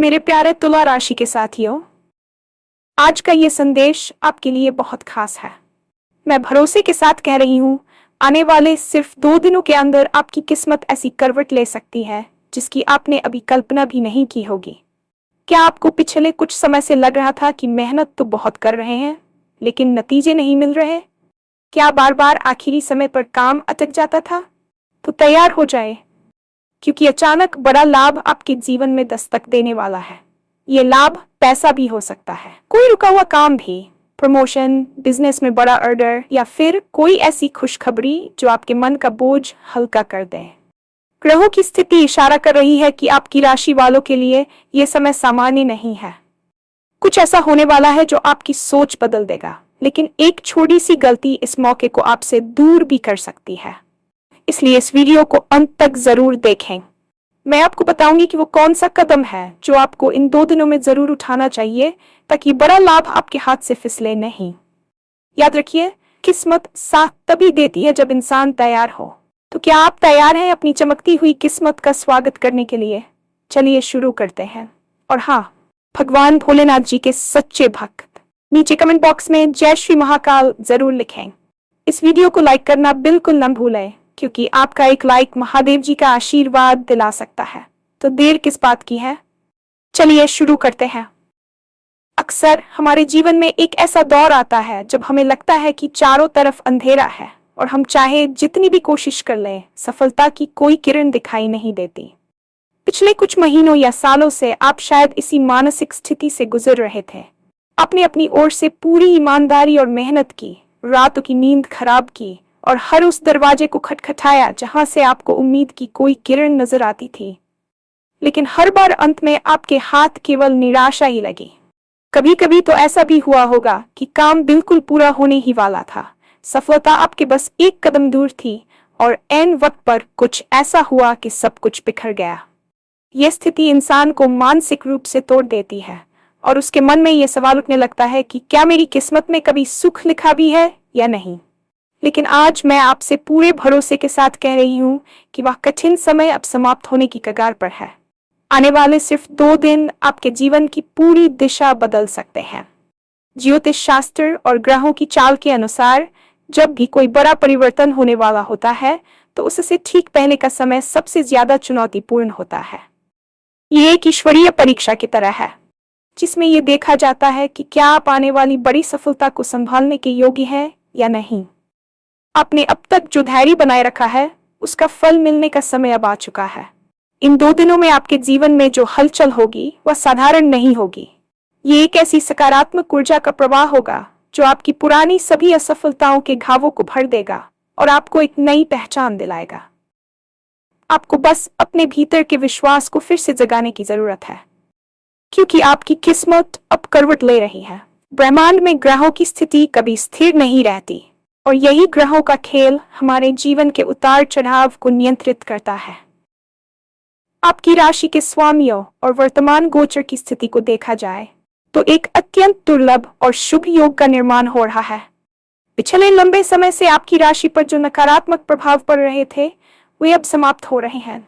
मेरे प्यारे तुला राशि के साथियों, आज का ये संदेश आपके लिए बहुत खास है। मैं भरोसे के साथ कह रही हूँ, आने वाले सिर्फ 2 दिनों के अंदर आपकी किस्मत ऐसी करवट ले सकती है जिसकी आपने अभी कल्पना भी नहीं की होगी। क्या आपको पिछले कुछ समय से लग रहा था कि मेहनत तो बहुत कर रहे हैं लेकिन नतीजे नहीं मिल रहे? क्या बार बार आखिरी समय पर काम अटक जाता था? तो तैयार हो जाए, क्योंकि अचानक बड़ा लाभ आपके जीवन में दस्तक देने वाला है। ये लाभ पैसा भी हो सकता है, कोई रुका हुआ काम भी, प्रमोशन, बिजनेस में बड़ा ऑर्डर, या फिर कोई ऐसी खुशखबरी जो आपके मन का बोझ हल्का कर दे। ग्रहों की स्थिति इशारा कर रही है कि आपकी राशि वालों के लिए यह समय सामान्य नहीं है। कुछ ऐसा होने वाला है जो आपकी सोच बदल देगा, लेकिन एक छोटी सी गलती इस मौके को आपसे दूर भी कर सकती है। इसलिए इस वीडियो को अंत तक जरूर देखें। मैं आपको बताऊंगी कि वो कौन सा कदम है जो आपको इन 2 दिनों में जरूर उठाना चाहिए ताकि बड़ा लाभ आपके हाथ से फिसले नहीं। याद रखिए, किस्मत साथ तभी देती है जब इंसान तैयार हो। तो क्या आप तैयार हैं अपनी चमकती हुई किस्मत का स्वागत करने के लिए? चलिए शुरू करते हैं। और हाँ, भगवान भोलेनाथ जी के सच्चे भक्त नीचे कमेंट बॉक्स में जय श्री महाकाल जरूर लिखें। इस वीडियो को लाइक करना बिल्कुल न भूलें, क्योंकि आपका एक लाइक महादेव जी का आशीर्वाद दिला सकता है। तो देर किस बात की है, चलिए शुरू करते हैं। अक्सर हमारे जीवन में एक ऐसा दौर आता है जब हमें लगता है कि चारों तरफ अंधेरा है और हम चाहे जितनी भी कोशिश कर लें, सफलता की कोई किरण दिखाई नहीं देती। पिछले कुछ महीनों या सालों से आप शायद इसी मानसिक स्थिति से गुजर रहे थे। आपने अपनी ओर से पूरी ईमानदारी और मेहनत की, रातों की नींद खराब की और हर उस दरवाजे को खटखटाया जहां से आपको उम्मीद की कोई किरण नजर आती थी। लेकिन हर बार अंत में आपके हाथ केवल निराशा ही लगी। कभी कभी तो ऐसा भी हुआ होगा कि काम बिल्कुल पूरा होने ही वाला था, सफलता आपके बस एक कदम दूर थी और ऐन वक्त पर कुछ ऐसा हुआ कि सब कुछ बिखर गया। यह स्थिति इंसान को मानसिक रूप से तोड़ देती है और उसके मन में यह सवाल उठने लगता है कि क्या मेरी किस्मत में कभी सुख लिखा भी है या नहीं। लेकिन आज मैं आपसे पूरे भरोसे के साथ कह रही हूँ कि वह कठिन समय अब समाप्त होने की कगार पर है। आने वाले सिर्फ 2 दिन आपके जीवन की पूरी दिशा बदल सकते हैं। ज्योतिष शास्त्र और ग्रहों की चाल के अनुसार जब भी कोई बड़ा परिवर्तन होने वाला होता है तो उससे ठीक पहले का समय सबसे ज्यादा चुनौतीपूर्ण होता है। ये एक ईश्वरीय परीक्षा की तरह है, जिसमें यह देखा जाता है कि क्या आप आने वाली बड़ी सफलता को संभालने के योग्य हैं या नहीं। आपने अब तक जो धैर्य बनाए रखा है, उसका फल मिलने का समय अब आ चुका है। इन 2 दिनों में आपके जीवन में जो हलचल होगी वह साधारण नहीं होगी। ये एक ऐसी सकारात्मक ऊर्जा का प्रवाह होगा जो आपकी पुरानी सभी असफलताओं के घावों को भर देगा और आपको एक नई पहचान दिलाएगा। आपको बस अपने भीतर के विश्वास को फिर से जगाने की जरूरत है, क्योंकि आपकी किस्मत अब करवट ले रही है। ब्रह्मांड में ग्रहों की स्थिति कभी स्थिर नहीं रहती और यही ग्रहों का खेल हमारे जीवन के उतार चढ़ाव को नियंत्रित करता है। आपकी राशि के स्वामियों और वर्तमान गोचर की स्थिति को देखा जाए तो एक अत्यंत दुर्लभ और शुभ योग का निर्माण हो रहा है। पिछले लंबे समय से आपकी राशि पर जो नकारात्मक प्रभाव पड़ रहे थे वे अब समाप्त हो रहे हैं।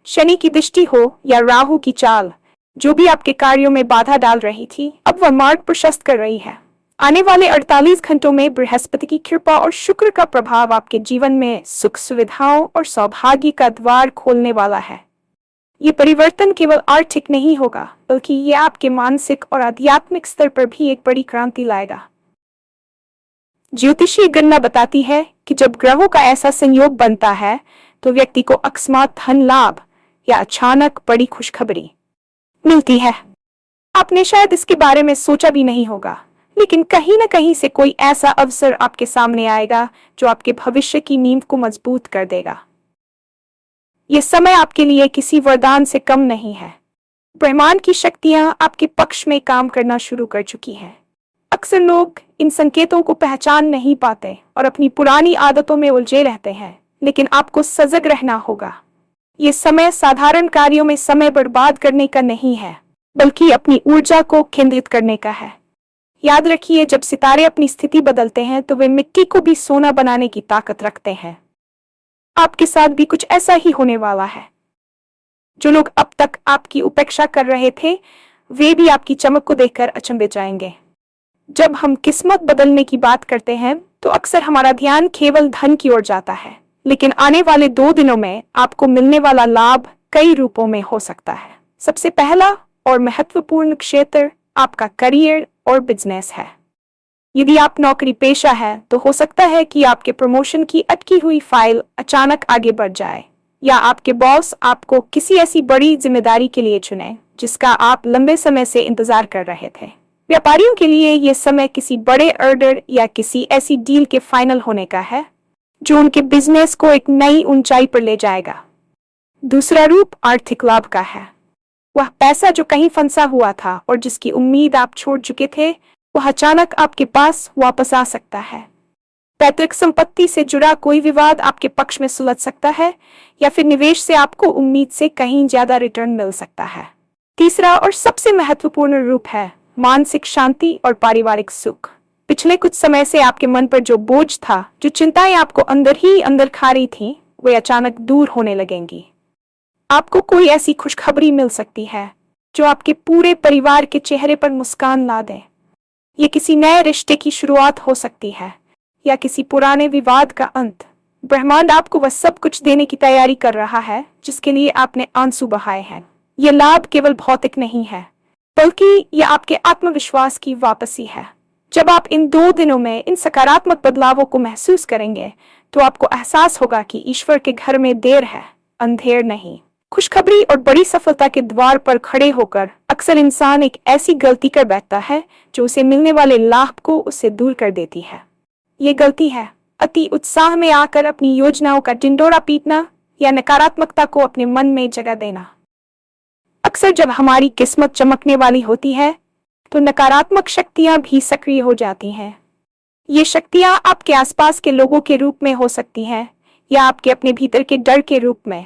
शनि की दृष्टि हो या राहु की चाल, जो भी आपके कार्यों में बाधा डाल रही थी, अब वह मार्ग प्रशस्त कर रही है। आने वाले 48 घंटों में बृहस्पति की कृपा और शुक्र का प्रभाव आपके जीवन में सुख सुविधाओं और सौभाग्य का द्वार खोलने वाला है। ये परिवर्तन केवल आर्थिक नहीं होगा, बल्कि ये आपके मानसिक और आध्यात्मिक स्तर पर भी एक बड़ी क्रांति लाएगा। ज्योतिषीय गणना बताती है कि जब ग्रहों का ऐसा संयोग बनता है तो व्यक्ति को अकस्मात धन लाभ या अचानक बड़ी खुशखबरी मिलती है। आपने शायद इसके बारे में सोचा भी नहीं होगा, लेकिन कहीं न कहीं से कोई ऐसा अवसर आपके सामने आएगा जो आपके भविष्य की नींव को मजबूत कर देगा। यह समय आपके लिए किसी वरदान से कम नहीं है। ब्रह्मांड की शक्तियां आपके पक्ष में काम करना शुरू कर चुकी हैं। अक्सर लोग इन संकेतों को पहचान नहीं पाते और अपनी पुरानी आदतों में उलझे रहते हैं, लेकिन आपको सजग रहना होगा। ये समय साधारण कार्यों में समय बर्बाद करने का नहीं है, बल्कि अपनी ऊर्जा को केंद्रित करने का है। याद रखिए, जब सितारे अपनी स्थिति बदलते हैं तो वे मिट्टी को भी सोना बनाने की ताकत रखते हैं। आपके साथ भी कुछ ऐसा ही होने वाला है। जो लोग अब तक आपकी उपेक्षा कर रहे थे, वे भी आपकी चमक को देखकर अचंभित जाएंगे। जब हम किस्मत बदलने की बात करते हैं, तो अक्सर हमारा ध्यान केवल धन की ओर जाता है, लेकिन आने वाले 2 दिनों में आपको मिलने वाला लाभ कई रूपों में हो सकता है। सबसे पहला और महत्वपूर्ण क्षेत्र आपका करियर और बिजनेस है। यदि आप नौकरी पेशा है, तो हो सकता है कि आपके प्रमोशन की अटकी हुई फाइल अचानक आगे बढ़ जाए, या आपके बॉस आपको किसी ऐसी बड़ी जिम्मेदारी के लिए चुने जिसका आप लंबे समय से इंतजार कर रहे थे। व्यापारियों के लिए यह समय किसी बड़े ऑर्डर या किसी ऐसी डील के फाइनल होने का है जो उनके बिजनेस को एक नई ऊंचाई पर ले जाएगा। दूसरा रूप आर्थिक लाभ का है। वह पैसा जो कहीं फंसा हुआ था और जिसकी उम्मीद आप छोड़ चुके थे, वह अचानक आपके पास वापस आ सकता है। पैतृक संपत्ति से जुड़ा कोई विवाद आपके पक्ष में सुलझ सकता है, या फिर निवेश से आपको उम्मीद से कहीं ज्यादा रिटर्न मिल सकता है। तीसरा और सबसे महत्वपूर्ण रूप है मानसिक शांति और पारिवारिक सुख। पिछले कुछ समय से आपके मन पर जो बोझ था, जो चिंताएं आपको अंदर ही अंदर खा रही थीं, वे अचानक दूर होने लगेंगी। आपको कोई ऐसी खुशखबरी मिल सकती है जो आपके पूरे परिवार के चेहरे पर मुस्कान ला दे। ये किसी नए रिश्ते की शुरुआत हो सकती है, या किसी पुराने विवाद का अंत। ब्रह्मांड आपको वह सब कुछ देने की तैयारी कर रहा है जिसके लिए आपने आंसू बहाए हैं। ये लाभ केवल भौतिक नहीं है, बल्कि यह आपके आत्मविश्वास की वापसी है। जब आप इन 2 दिनों में इन सकारात्मक बदलावों को महसूस करेंगे, तो आपको एहसास होगा कि ईश्वर के घर में देर है, अंधेर नहीं। खुशखबरी और बड़ी सफलता के द्वार पर खड़े होकर अक्सर इंसान एक ऐसी गलती कर बैठता है जो उसे मिलने वाले लाभ को उससे दूर कर देती है। ये गलती है अति उत्साह में आकर अपनी योजनाओं का ढिंढोरा पीटना, या नकारात्मकता को अपने मन में जगह देना। अक्सर जब हमारी किस्मत चमकने वाली होती है, तो नकारात्मक शक्तियां भी सक्रिय हो जाती हैं। ये शक्तियां आपके आसपास के लोगों के रूप में हो सकती हैं, या आपके अपने भीतर के डर के रूप में।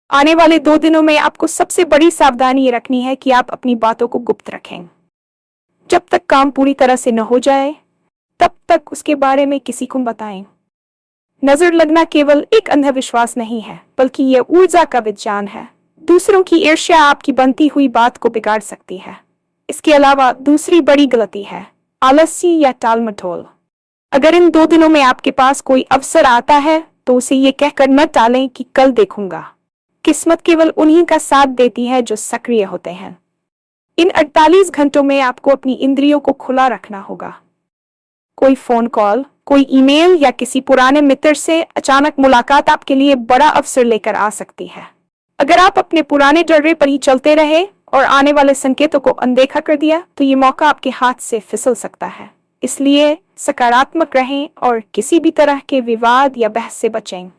आने वाले 2 दिनों में आपको सबसे बड़ी सावधानी ये रखनी है कि आप अपनी बातों को गुप्त रखें। जब तक काम पूरी तरह से न हो जाए, तब तक उसके बारे में किसी को बताएं। नजर लगना केवल एक अंधविश्वास नहीं है, बल्कि यह ऊर्जा का विज्ञान है। दूसरों की ईर्ष्या आपकी बनती हुई बात को बिगाड़ सकती है। इसके अलावा दूसरी बड़ी गलती है आलस्य या टालमटोल। अगर इन 2 दिनों में आपके पास कोई अवसर आता है, तो उसे ये कहकर न टालें कि कल देखूंगा। किस्मत केवल उन्हीं का साथ देती है जो सक्रिय होते हैं। इन 48 घंटों में आपको अपनी इंद्रियों को खुला रखना होगा। कोई फोन कॉल, कोई ईमेल या किसी पुराने मित्र से अचानक मुलाकात आपके लिए बड़ा अवसर लेकर आ सकती है। अगर आप अपने पुराने डर्रे पर ही चलते रहे और आने वाले संकेतों को अनदेखा कर दिया, तो ये मौका आपके हाथ से फिसल सकता है। इसलिए सकारात्मक रहें और किसी भी तरह के विवाद या बहस से बचें।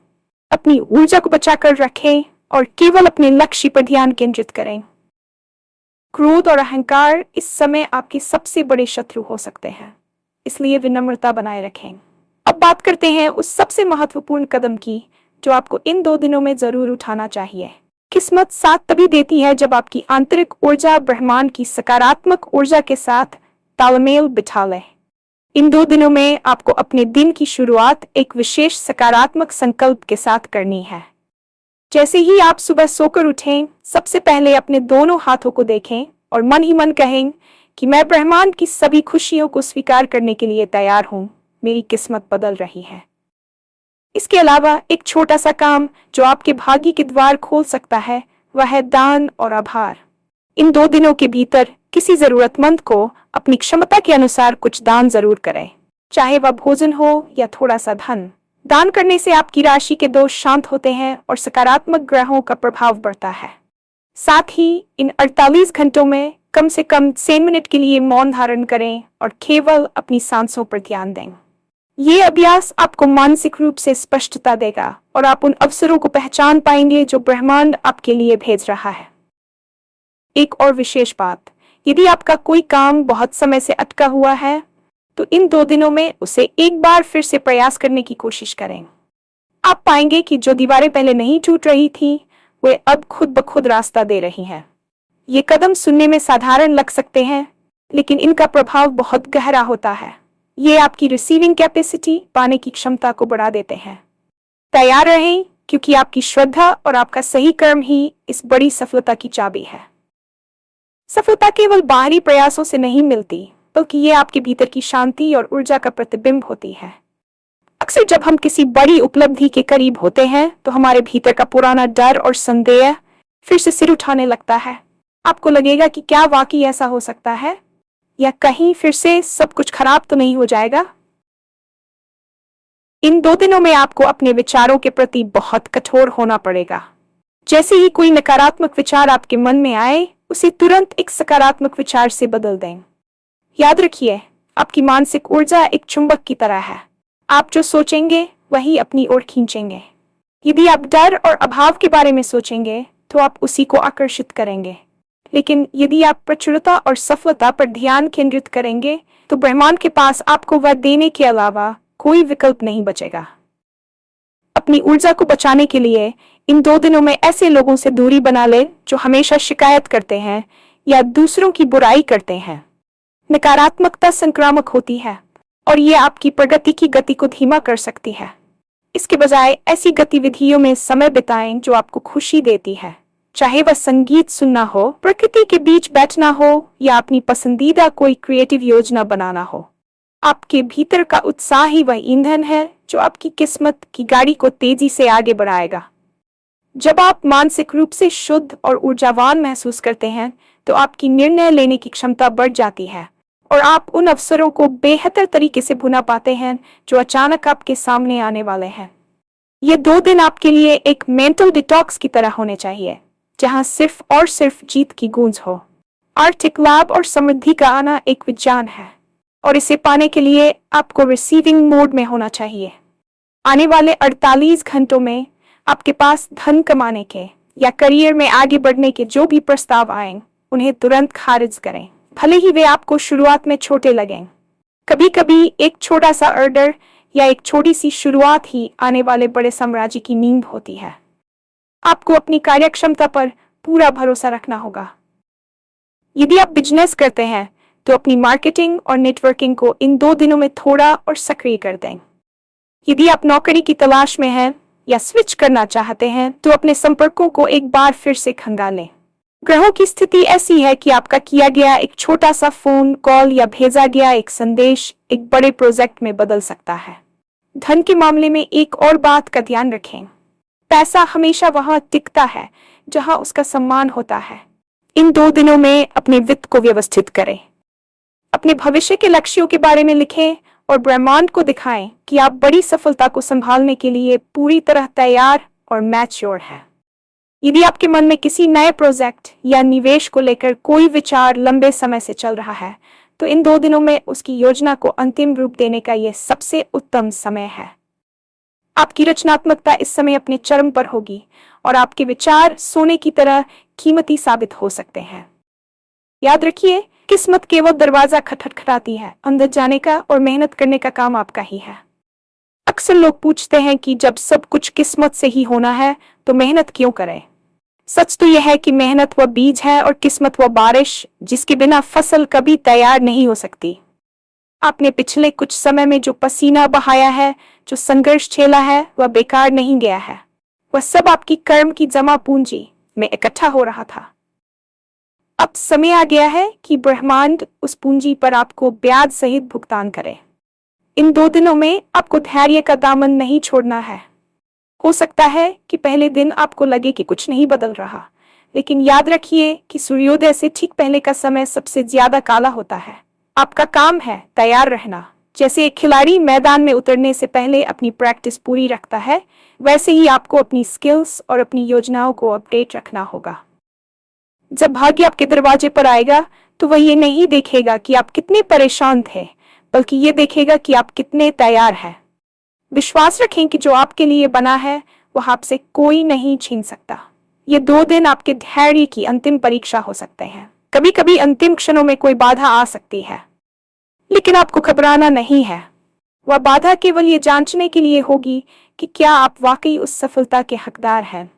अपनी ऊर्जा को बचाकर रखें और केवल अपने लक्ष्य पर ध्यान केंद्रित करें। क्रोध और अहंकार इस समय आपके सबसे बड़े शत्रु हो सकते हैं, इसलिए विनम्रता बनाए रखें। अब बात करते हैं उस सबसे महत्वपूर्ण कदम की जो आपको इन 2 दिनों में जरूर उठाना चाहिए। किस्मत साथ तभी देती है जब आपकी आंतरिक ऊर्जा ब्रह्मांड की सकारात्मक ऊर्जा के साथ तालमेल बिठा ले। इन 2 दिनों में आपको अपने दिन की शुरुआत एक विशेष सकारात्मक संकल्प के साथ करनी है। जैसे ही आप सुबह सोकर उठें, सबसे पहले अपने दोनों हाथों को देखें और मन ही मन कहें कि मैं ब्रह्मांड की सभी खुशियों को स्वीकार करने के लिए तैयार हूं। मेरी किस्मत बदल रही है। इसके अलावा एक छोटा सा काम जो आपके भाग्य के द्वार खोल सकता है, वह है दान और आभार। इन 2 दिनों के भीतर किसी जरूरतमंद को अपनी क्षमता के अनुसार कुछ दान जरूर करें, चाहे वह भोजन हो या थोड़ा सा धन। दान करने से आपकी राशि के दोष शांत होते हैं और सकारात्मक ग्रहों का प्रभाव बढ़ता है। साथ ही इन 48 घंटों में कम से कम 6 मिनट के लिए मौन धारण करें और केवल अपनी सांसों पर ध्यान दें। ये अभ्यास आपको मानसिक रूप से स्पष्टता देगा और आप उन अवसरों को पहचान पाएंगे जो ब्रह्मांड आपके लिए भेज रहा है। एक और विशेष बात, यदि आपका कोई काम बहुत समय से अटका हुआ है, तो इन 2 दिनों में उसे एक बार फिर से प्रयास करने की कोशिश करें। आप पाएंगे कि जो दीवारें पहले नहीं टूट रही थी, वे अब खुद ब खुद रास्ता दे रही हैं। ये कदम सुनने में साधारण लग सकते हैं, लेकिन इनका प्रभाव बहुत गहरा होता है। ये आपकी रिसीविंग कैपेसिटी, पाने की क्षमता को बढ़ा देते हैं। तैयार रहें, क्योंकि आपकी श्रद्धा और आपका सही कर्म ही इस बड़ी सफलता की चाबी है। सफलता केवल बाहरी प्रयासों से नहीं मिलती, बल्कि ये आपके भीतर की शांति और ऊर्जा का प्रतिबिंब होती है। अक्सर जब हम किसी बड़ी उपलब्धि के करीब होते हैं तो हमारे भीतर का पुराना डर और संदेह फिर से सिर उठाने लगता है। आपको लगेगा कि क्या वाकई ऐसा हो सकता है, या कहीं फिर से सब कुछ खराब तो नहीं हो जाएगा। इन 2 दिनों में आपको अपने विचारों के प्रति बहुत कठोर होना पड़ेगा। जैसे ही कोई नकारात्मक विचार आपके मन में आए, उसे तुरंत एक सकारात्मक विचार से बदल दें। याद रखिए, आपकी मानसिक ऊर्जा एक चुंबक की तरह है। आप जो सोचेंगे वही अपनी ओर खींचेंगे। यदि आप डर और अभाव के बारे में सोचेंगे तो आप उसी को आकर्षित करेंगे, लेकिन यदि आप प्रचुरता और सफलता पर ध्यान केंद्रित करेंगे तो ब्रह्मांड के पास आपको वह देने के अलावा कोई विकल्प नहीं बचेगा। अपनी ऊर्जा को बचाने के लिए इन 2 दिनों में ऐसे लोगों से दूरी बना लें जो हमेशा शिकायत करते हैं या दूसरों की बुराई करते हैं। नकारात्मकता संक्रामक होती है और ये आपकी प्रगति की गति को धीमा कर सकती है। इसके बजाय ऐसी गतिविधियों में समय बिताएं जो आपको खुशी देती है, चाहे वह संगीत सुनना हो, प्रकृति के बीच बैठना हो या अपनी पसंदीदा कोई क्रिएटिव योजना बनाना हो। आपके भीतर का उत्साह ही वह ईंधन है जो आपकी किस्मत की गाड़ी को तेजी से आगे बढ़ाएगा। जब आप मानसिक रूप से शुद्ध और ऊर्जावान महसूस करते हैं तो आपकी निर्णय लेने की क्षमता बढ़ जाती है और आप उन अवसरों को बेहतर तरीके से भुना पाते हैं जो अचानक आपके सामने आने वाले हैं। ये 2 दिन आपके लिए एक मेंटल डिटॉक्स की तरह होने चाहिए, जहां सिर्फ और सिर्फ जीत की गूंज हो। आर्थिक लाभ और समृद्धि का आना एक विज्ञान है और इसे पाने के लिए आपको रिसीविंग मोड में होना चाहिए। आने वाले 48 घंटों में आपके पास धन कमाने के या करियर में आगे बढ़ने के जो भी प्रस्ताव आए, उन्हें तुरंत खारिज करें, भले ही वे आपको शुरुआत में छोटे लगें। कभी कभी एक छोटा सा ऑर्डर या एक छोटी सी शुरुआत ही आने वाले बड़े साम्राज्य की नींव होती है। आपको अपनी कार्यक्षमता पर पूरा भरोसा रखना होगा। यदि आप बिजनेस करते हैं तो अपनी मार्केटिंग और नेटवर्किंग को इन 2 दिनों में थोड़ा और सक्रिय कर दें। यदि आप नौकरी की तलाश में हैं या स्विच करना चाहते हैं तो अपने संपर्कों को एक बार फिर से खंगालें। ग्रहों की स्थिति ऐसी है कि आपका किया गया एक छोटा सा फोन कॉल या भेजा गया एक संदेश एक बड़े प्रोजेक्ट में बदल सकता है। धन के मामले में एक और बात का ध्यान रखें, पैसा हमेशा वहां टिकता है जहां उसका सम्मान होता है। इन 2 दिनों में अपने वित्त को व्यवस्थित करें, अपने भविष्य के लक्ष्यों के बारे में लिखें और ब्रह्मांड को दिखाएं कि आप बड़ी सफलता को संभालने के लिए पूरी तरह तैयार और मैच्योर हैं। यदि आपके मन में किसी नए प्रोजेक्ट या निवेश को लेकर कोई विचार लंबे समय से चल रहा है तो इन 2 दिनों में उसकी योजना को अंतिम रूप देने का यह सबसे उत्तम समय है। आपकी रचनात्मकता इस समय अपने चरम पर होगी और आपके विचार सोने की तरह कीमती साबित हो सकते हैं। याद रखिए, किस्मत केवल दरवाजा खटखटाती है, अंदर जाने का और मेहनत करने का काम आपका ही है। अक्सर लोग पूछते हैं कि जब सब कुछ किस्मत से ही होना है तो मेहनत क्यों करें। सच तो यह है कि मेहनत वह बीज है और किस्मत वह बारिश जिसके बिना फसल कभी तैयार नहीं हो सकती। आपने पिछले कुछ समय में जो पसीना बहाया है, जो संघर्ष झेला है, वह बेकार नहीं गया है। वह सब आपकी कर्म की जमा पूंजी में इकट्ठा हो रहा था। अब समय आ गया है कि ब्रह्मांड उस पूंजी पर आपको ब्याज सहित भुगतान करे। इन 2 दिनों में आपको धैर्य का दामन नहीं छोड़ना है। हो सकता है कि पहले दिन आपको लगे कि कुछ नहीं बदल रहा, लेकिन याद रखिए कि सूर्योदय से ठीक पहले का समय सबसे ज्यादा काला होता है। आपका काम है तैयार रहना। जैसे एक खिलाड़ी मैदान में उतरने से पहले अपनी प्रैक्टिस पूरी रखता है, वैसे ही आपको अपनी स्किल्स और अपनी योजनाओं को अपडेट रखना होगा। जब भाग्य आपके दरवाजे पर आएगा तो वह ये नहीं देखेगा कि आप कितने परेशान थे, बल्कि ये देखेगा कि आप कितने तैयार हैं। विश्वास रखें कि जो आपके लिए बना है वह आपसे कोई नहीं छीन सकता। ये 2 दिन आपके धैर्य की अंतिम परीक्षा हो सकते हैं। कभी कभी अंतिम क्षणों में कोई बाधा आ सकती है, लेकिन आपको घबराना नहीं है। वह बाधा केवल ये जांचने के लिए होगी कि क्या आप वाकई उस सफलता के हकदार हैं।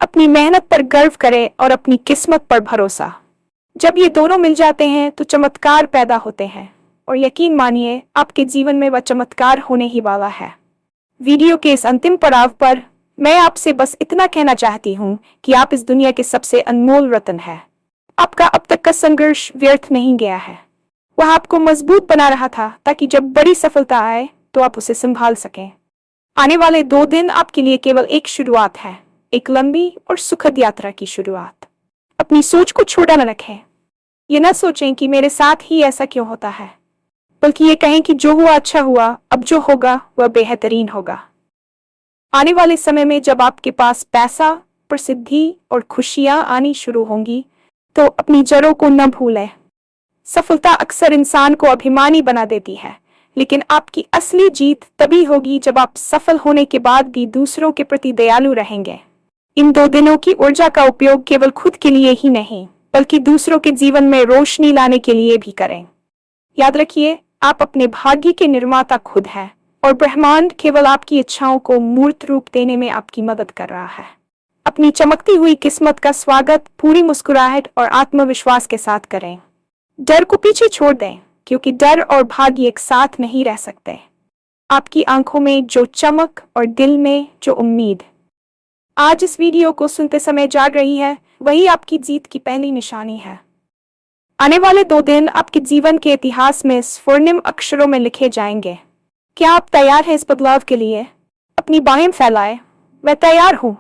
अपनी मेहनत पर गर्व करें और अपनी किस्मत पर भरोसा। जब ये दोनों मिल जाते हैं तो चमत्कार पैदा होते हैं, और यकीन मानिए आपके जीवन में वह चमत्कार होने ही वाला है। वीडियो के इस अंतिम पड़ाव पर मैं आपसे बस इतना कहना चाहती हूँ कि आप इस दुनिया के सबसे अनमोल रत्न हैं। आपका अब तक का संघर्ष व्यर्थ नहीं गया है। वह आपको मजबूत बना रहा था ताकि जब बड़ी सफलता आए तो आप उसे संभाल सकें। आने वाले 2 दिन आपके लिए केवल एक शुरुआत है, एक लंबी और सुखद यात्रा की शुरुआत। अपनी सोच को छोटा न रखें। ये न सोचें कि मेरे साथ ही ऐसा क्यों होता है, बल्कि ये कहें कि जो हुआ अच्छा हुआ, अब जो होगा वह बेहतरीन होगा। आने वाले समय में जब आपके पास पैसा, प्रसिद्धि और खुशियां आनी शुरू होंगी, तो अपनी जड़ों को न भूलें। सफलता अक्सर इंसान को अभिमानी बना देती है, लेकिन आपकी असली जीत तभी होगी जब आप सफल होने के बाद भी दूसरों के प्रति दयालु रहेंगे। इन 2 दिनों की ऊर्जा का उपयोग केवल खुद के लिए ही नहीं, बल्कि दूसरों के जीवन में रोशनी लाने के लिए भी करें। याद रखिए, आप अपने भाग्य के निर्माता खुद हैं और ब्रह्मांड केवल आपकी इच्छाओं को मूर्त रूप देने में आपकी मदद कर रहा है। अपनी चमकती हुई किस्मत का स्वागत पूरी मुस्कुराहट और आत्मविश्वास के साथ करें। डर को पीछे छोड़ दें, क्योंकि डर और भाग्य एक साथ नहीं रह सकते। आपकी आंखों में जो चमक और दिल में जो उम्मीद आज इस वीडियो को सुनते समय जाग रही है, वही आपकी जीत की पहली निशानी है। आने वाले 2 दिन आपके जीवन के इतिहास में स्वर्णिम अक्षरों में लिखे जाएंगे। क्या आप तैयार हैं इस बदलाव के लिए? अपनी बाहें फैलाएं। मैं तैयार हूं।